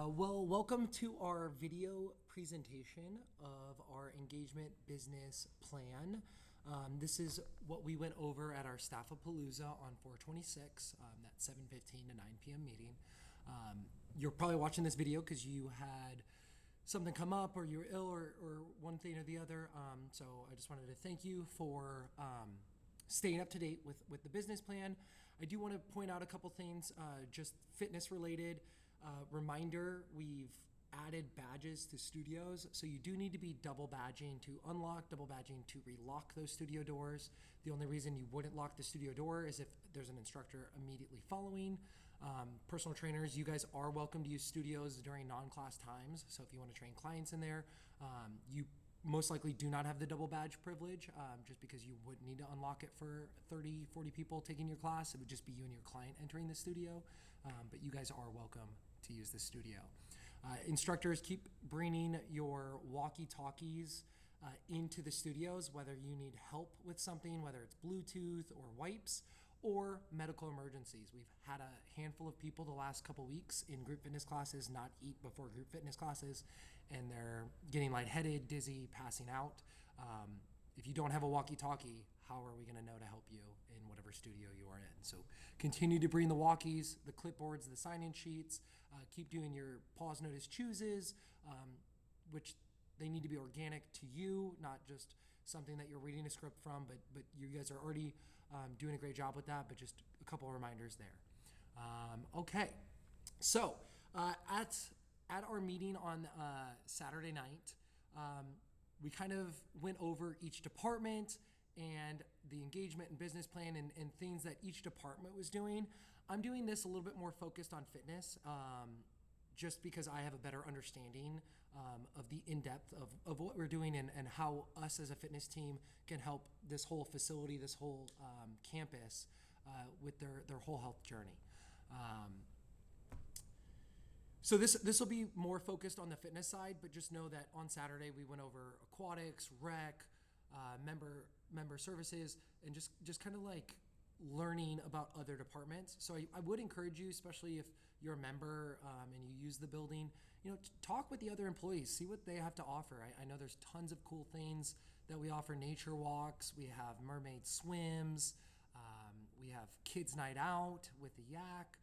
Welcome to our video presentation of our engagement business plan. This is what we went over at our Staffapalooza on 4/26, that 7:15 to 9 p.m. meeting. You're probably watching this video because you had something come up or you were ill or one thing or the other. So I just wanted to thank you for staying up to date with the business plan. I do want to point out a couple things, just fitness related. Reminder, we've added badges to studios, so you do need to be double badging to unlock, double badging to relock those studio doors. The only reason you wouldn't lock the studio door is if there's an instructor immediately following. Personal trainers, you guys are welcome to use studios during non-class times, so if you want to train clients in there, you most likely do not have the double badge privilege, just because you wouldn't need to unlock it for 30, 40 people taking your class. It would just be you and your client entering the studio, but you guys are welcome to use the studio. Instructors, keep bringing your walkie-talkies into the studios, whether you need help with something, whether it's Bluetooth or wipes or medical emergencies. We've had a handful of people the last couple weeks in group fitness classes not eat before group fitness classes, and they're getting lightheaded, dizzy, passing out. If you don't have a walkie-talkie, how are we going to know to help you in whatever studio you are in? So continue to bring the walkies, the clipboards, the sign-in sheets. Keep doing your pause, notice, chooses, which they need to be organic to you, not just something that you're reading a script from, but you guys are already doing a great job with that, but just a couple of reminders there. Okay, so at our meeting on Saturday night, we kind of went over each department and the engagement and business plan and things that each department was doing. I'm doing this a little bit more focused on fitness, just because I have a better understanding of the in-depth of what we're doing and how us as a fitness team can help this whole facility, this whole campus with their whole health journey. So this will be more focused on the fitness side, but just know that on Saturday we went over aquatics, rec, member services, and just kind of like learning about other departments. So I would encourage you, especially if you're a member and you use the building, talk with the other employees, see what they have to offer. I know there's tons of cool things that we offer: nature walks, we have mermaid swims, we have kids night out with the yak.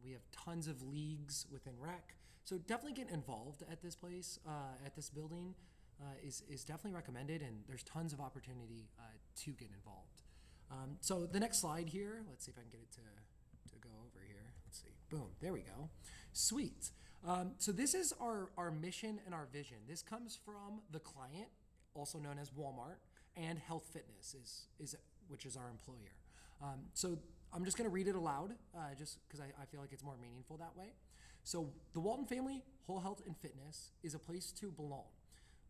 We have tons of leagues within rec. So definitely get involved at this place, at this building is definitely recommended, and there's tons of opportunity to get involved. So the next slide here, let's see if I can get it to go over here. Let's see. Boom. There we go. Sweet. So this is our mission and our vision. This comes from the client, also known as Walmart, and Health Fitness which is our employer. So I'm just going to read it aloud, just because I feel like it's more meaningful that way. So the Walton family, Whole Health and Fitness, is a place to belong,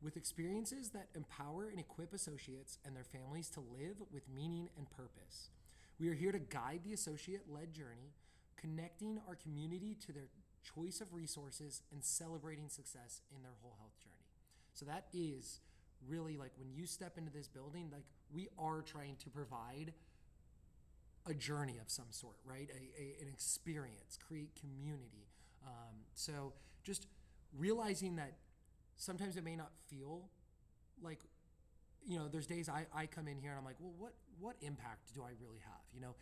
with experiences that empower and equip associates and their families to live with meaning and purpose. We are here to guide the associate-led journey, connecting our community to their choice of resources and celebrating success in their whole health journey. So that is really, like, when you step into this building, like, we are trying to provide a journey of some sort, right? An experience, create community. So just realizing that sometimes it may not feel like, there's days I come in here and I'm like, well, what impact do I really have?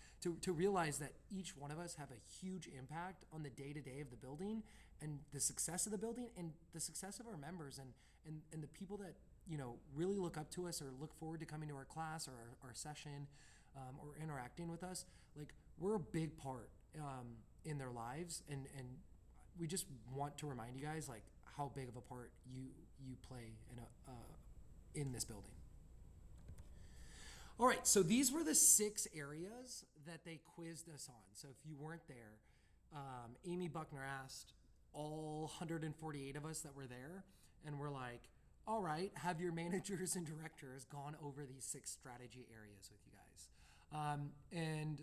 To realize that each one of us have a huge impact on the day-to-day of the building and the success of the building and the success of our members and the people that, really look up to us or look forward to coming to our class or our session or interacting with us. Like, we're a big part in their lives, and we just want to remind you guys, like, how big of a part you play in this building. All right, so these were the 6 areas that they quizzed us on. So if you weren't there, Amy Buckner asked all 148 of us that were there, and we're like, all right, have your managers and directors gone over these 6 strategy areas with you guys? And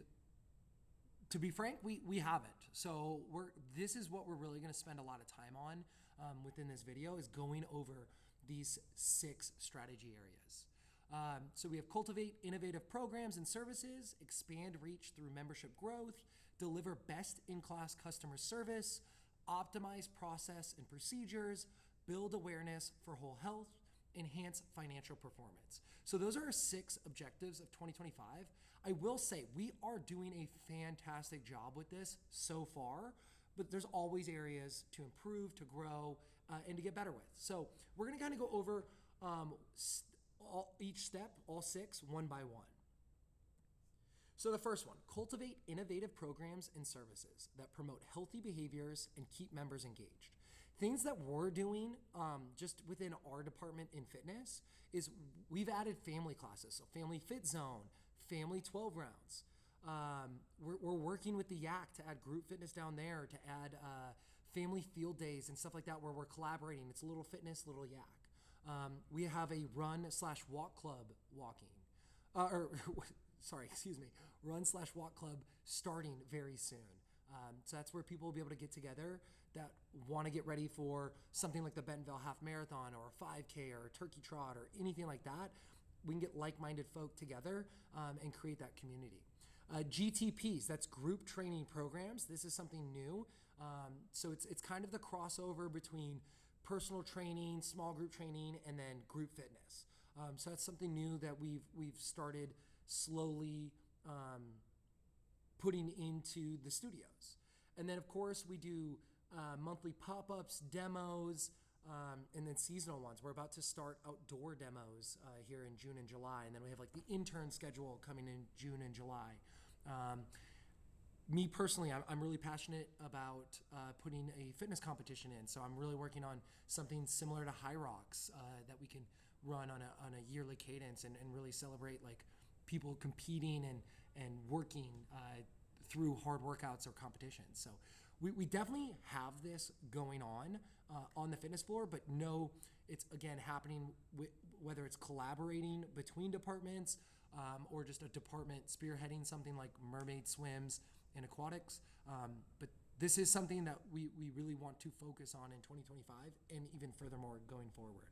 to be frank, we haven't. So this is what we're really going to spend a lot of time on within this video, is going over these 6 strategy areas. So we have cultivate innovative programs and services, expand reach through membership growth, deliver best-in-class customer service, optimize process and procedures, build awareness for whole health, enhance financial performance. So those are our 6 objectives of 2025. I will say we are doing a fantastic job with this so far, but there's always areas to improve, to grow, and to get better with. So we're going to kind of go over each step, all 6, one by one. So the first one, cultivate innovative programs and services that promote healthy behaviors and keep members engaged. Things that we're doing just within our department in fitness is we've added family classes. So family fit zone, family 12 rounds. We're working with the Yak to add group fitness down there, to add family field days and stuff like that where we're collaborating. It's a little fitness, little Yak. We have a run/walk club run/walk club starting very soon. So that's where people will be able to get together that want to get ready for something like the Bentonville Half Marathon or a 5K or a turkey trot or anything like that. We can get like-minded folk together and create that community. GTPs, that's group training programs. This is something new. So it's kind of the crossover between personal training, small group training, and then group fitness. So that's something new that we've started slowly putting into the studios. And then, of course, we do monthly pop-ups, demos, and then seasonal ones. We're about to start outdoor demos here in June and July, and then we have like the intern schedule coming in June and July. Me personally, I'm really passionate about putting a fitness competition in, so I'm really working on something similar to High Rocks that we can run on a yearly cadence and really celebrate like people competing and working through hard workouts or competitions. So we definitely have this going on the fitness floor, but no, it's again happening whether it's collaborating between departments or just a department spearheading something like mermaid swims and aquatics. But this is something that we really want to focus on in 2025 and even furthermore going forward.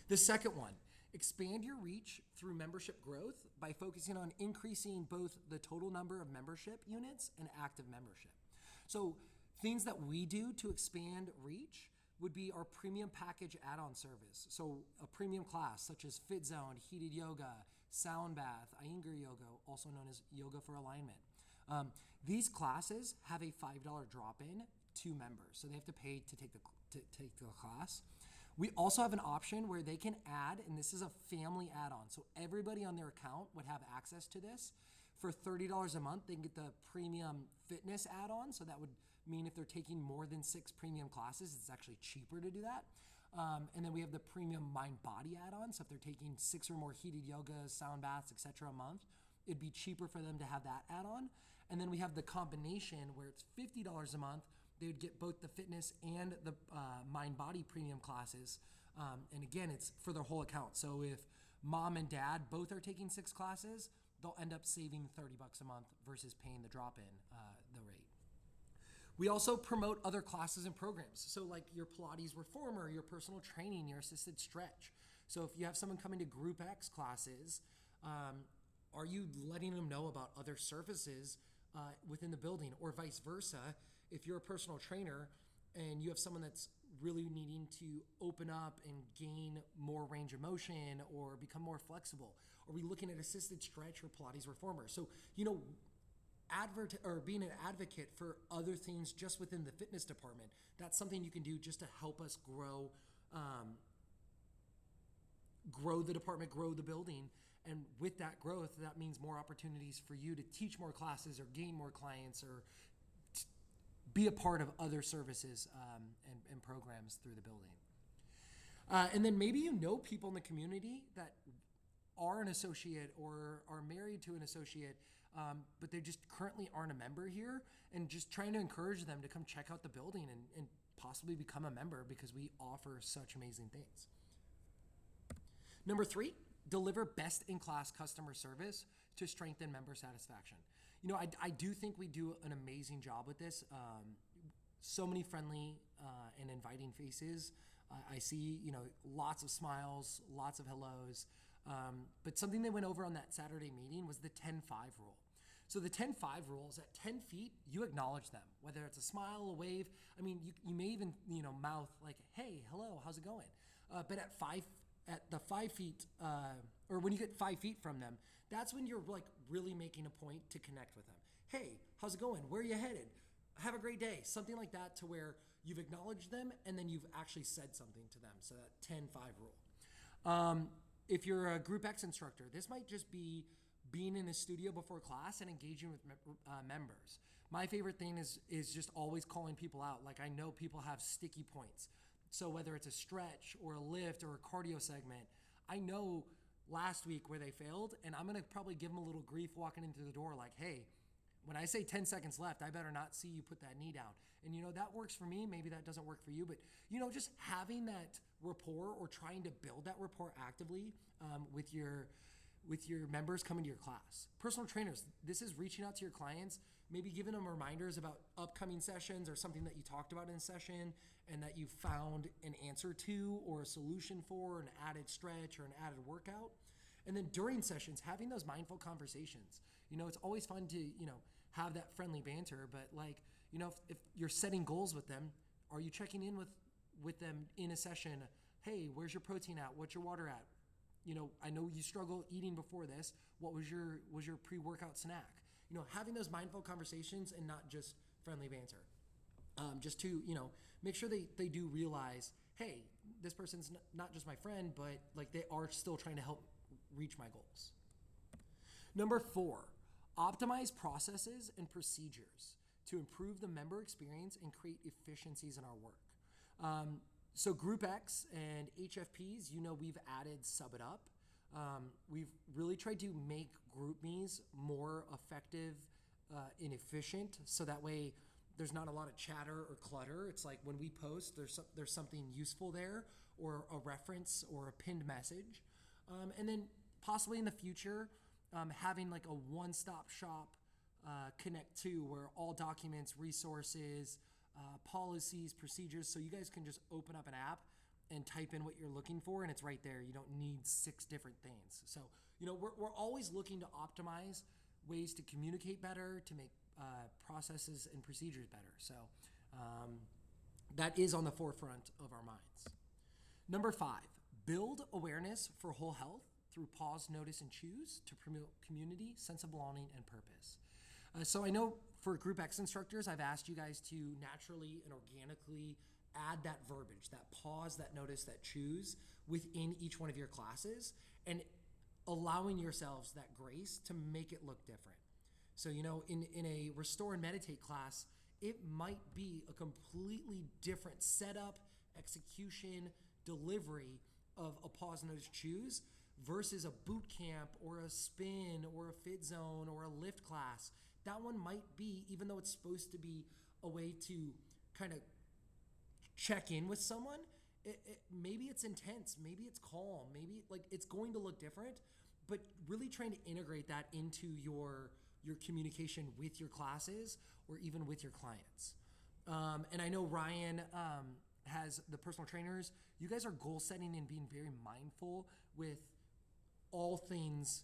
The second one, expand your reach through membership growth by focusing on increasing both the total number of membership units and active membership. So things that we do to expand reach would be our premium package add-on service. So a premium class such as Fit Zone, Heated Yoga, Sound Bath, Iyengar Yoga, also known as Yoga for Alignment. These classes have a $5 drop-in to members, so they have to pay to take the class. We also have an option where they can add, and this is a family add-on, so everybody on their account would have access to this. For $30 a month, they can get the premium fitness add-on, so that would mean if they're taking more than 6 premium classes, it's actually cheaper to do that. And then we have the premium mind-body add-on, so if they're taking 6 or more heated yogas, sound baths, etc. a month, it'd be cheaper for them to have that add-on. And then we have the combination where it's $50 a month. They would get both the fitness and the mind-body premium classes. And again, it's for their whole account. So if mom and dad both are taking 6 classes, they'll end up saving $30 a month versus paying the drop-in, the rate. We also promote other classes and programs. So like your Pilates reformer, your personal training, your assisted stretch. So if you have someone coming to Group X classes, are you letting them know about other services within the building, or vice versa? If you're a personal trainer and you have someone that's really needing to open up and gain more range of motion or become more flexible, are we looking at assisted stretch or Pilates reformer? So, being an advocate for other things just within the fitness department, that's something you can do just to help us grow the department, grow the building. And with that growth, that means more opportunities for you to teach more classes or gain more clients or be a part of other services and programs through the building. And then maybe you know people in the community that are an associate or are married to an associate, but they just currently aren't a member here, and just trying to encourage them to come check out the building and possibly become a member because we offer such amazing things. Number 3, deliver best-in-class customer service to strengthen member satisfaction. I do think we do an amazing job with this. So many friendly and inviting faces. I see, lots of smiles, lots of hellos. But something they went over on that Saturday meeting was the 10-5 rule. So the 10-5 rule is at 10 feet, you acknowledge them, whether it's a smile, a wave. I mean, you may even, mouth like, hey, hello, how's it going? But at the 5 feet, or when you get 5 feet from them, that's when you're like really making a point to connect with them. Hey, how's it going? Where are you headed? Have a great day. Something like that, to where you've acknowledged them and then you've actually said something to them. So that 10-5 rule. If you're a Group X instructor, this might just be being in a studio before class and engaging with members. My favorite thing is just always calling people out. Like, I know people have sticky points. So whether it's a stretch or a lift or a cardio segment, I know last week where they failed, and I'm going to probably give them a little grief walking into the door like, hey, when I say 10 seconds left, I better not see you put that knee down. And, that works for me. Maybe that doesn't work for you. But, just having that rapport or trying to build that rapport actively with your members coming to your class. Personal trainers, this is reaching out to your clients, maybe giving them reminders about upcoming sessions or something that you talked about in a session and that you found an answer to or a solution for, an added stretch or an added workout. And then during sessions, having those mindful conversations. It's always fun to, have that friendly banter, but if you're setting goals with them, are you checking in with them in a session? Hey, where's your protein at? What's your water at? I know you struggle eating before this. What was your pre-workout snack? Having those mindful conversations and not just friendly banter. Just to, make sure they do realize, hey, this person's not just my friend, but like they are still trying to help reach my goals. Number 4, optimize processes and procedures to improve the member experience and create efficiencies in our work. So Group X and HFPs, we've added Sub It Up. We've really tried to make GroupMes more effective and efficient, so that way there's not a lot of chatter or clutter. It's like when we post, there's something useful there, or a reference or a pinned message. And then possibly in the future, having like a one-stop shop connect to, where all documents, resources, policies, procedures, so you guys can just open up an app and type in what you're looking for, and it's right there. You don't need 6 different things. So, we're always looking to optimize ways to communicate better, to make processes and procedures better. So that is on the forefront of our minds. Number 5, build awareness for whole health through pause, notice, and choose to promote community, sense of belonging, and purpose. So I know for Group X instructors, I've asked you guys to naturally and organically add that verbiage, that pause, that notice, that choose within each one of your classes, and allowing yourselves that grace to make it look different. So, in a Restore and Meditate class, it might be a completely different setup, execution, delivery of a pause, notice, choose versus a boot camp or a spin or a fit zone or a lift class. That one might be, even though it's supposed to be a way to kind of check in with someone, maybe it's intense, maybe it's calm, maybe it's going to look different, but really trying to integrate that into your communication with your classes or even with your clients. And I know Ryan has the personal trainers. You guys are goal setting and being very mindful with all things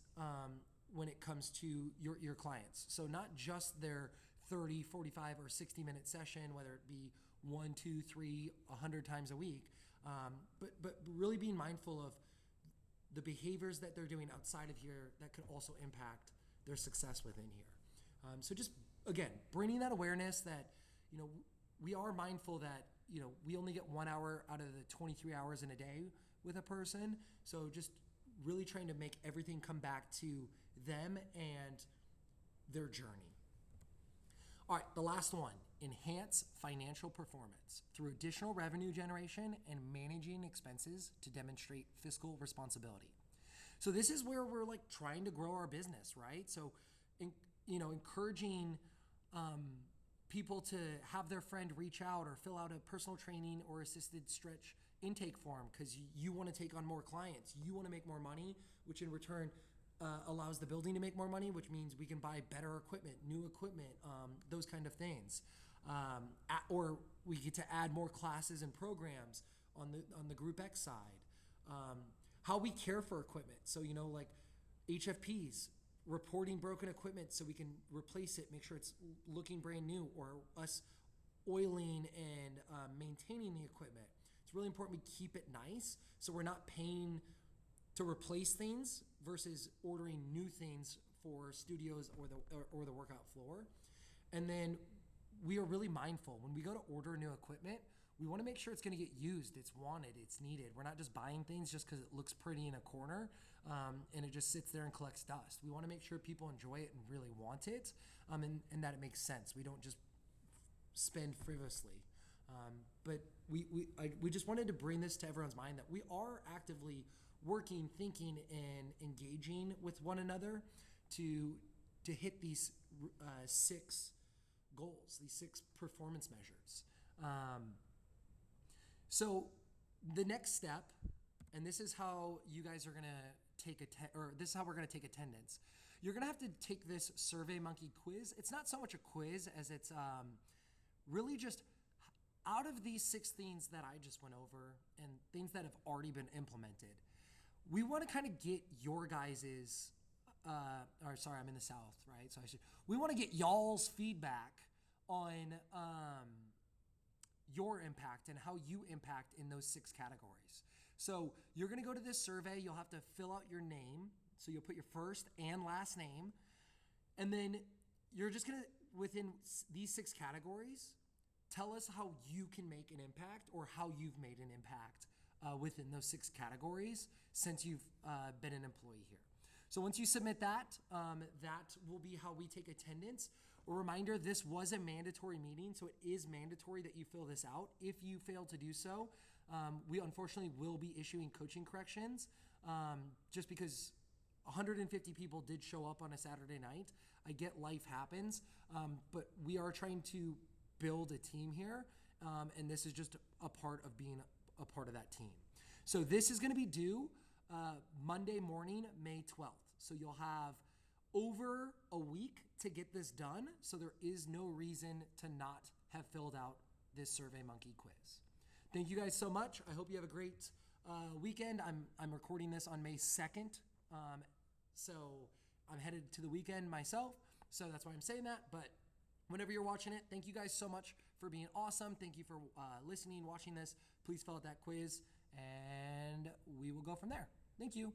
when it comes to your clients. So not just their 30, 45, or 60-minute session, whether it be 1, 2, 3, 100 times a week, but really being mindful of the behaviors that they're doing outside of here that could also impact their success within here. So just, again, bringing that awareness that, we are mindful that, we only get 1 hour out of the 23 hours in a day with a person. So just really trying to make everything come back to them and their journey. All right, the last one, enhance financial performance through additional revenue generation and managing expenses to demonstrate fiscal responsibility. So this is where we're trying to grow our business, right? So, encouraging people to have their friend reach out or fill out a personal training or assisted stretch intake form because you want to take on more clients. You want to make more money, which in return allows the building to make more money, which means we can buy better equipment, new equipment, those kind of things. Or we get to add more classes and programs on the Group X side. How we care for equipment. So, HFPs, reporting broken equipment so we can replace it, make sure it's looking brand new, or us oiling and maintaining the equipment. It's really important we keep it nice so we're not paying to replace things versus ordering new things for studios or the workout floor. And then we are really mindful when we go to order new equipment. We want to make sure it's going to get used, it's wanted, it's needed. We're not just buying things just because it looks pretty in a corner and it just sits there and collects dust. We want to make sure people enjoy it and really want it, and that it makes sense. We don't just spend frivolously. But we just wanted to bring this to everyone's mind that we are actively working, thinking, and engaging with one another to hit these 6 goals, these 6 performance measures. So the next step, and this is how you guys are gonna this is how we're gonna take attendance. You're gonna have to take this SurveyMonkey quiz. It's not so much a quiz as it's really just out of these 6 things that I just went over and things that have already been implemented. We want to kind of get your guys's, I'm in the South, right? We want to get y'all's feedback on your impact and how you impact in those 6 categories. So you're going to go to this survey. You'll have to fill out your name. So you'll put your first and last name. And then you're just going to, within these 6 categories, tell us how you can make an impact or how you've made an impact within those 6 categories since you've been an employee here. So once you submit that, that will be how we take attendance. A reminder, this was a mandatory meeting, so it is mandatory that you fill this out. If you fail to do so, we unfortunately will be issuing coaching corrections just because 150 people did show up on a Saturday night. I get life happens, but we are trying to build a team here, and this is just a part of being a part of that team. So this is going to be due Monday morning, May 12th. So you'll have over a week to get this done. So there is no reason to not have filled out this SurveyMonkey quiz. Thank you guys so much. I hope you have a great weekend. I'm recording this on May 2nd. So I'm headed to the weekend myself. So that's why I'm saying that. But whenever you're watching it, thank you guys so much for being awesome. Thank you for listening, watching this. Please fill out that quiz, and we will go from there. Thank you.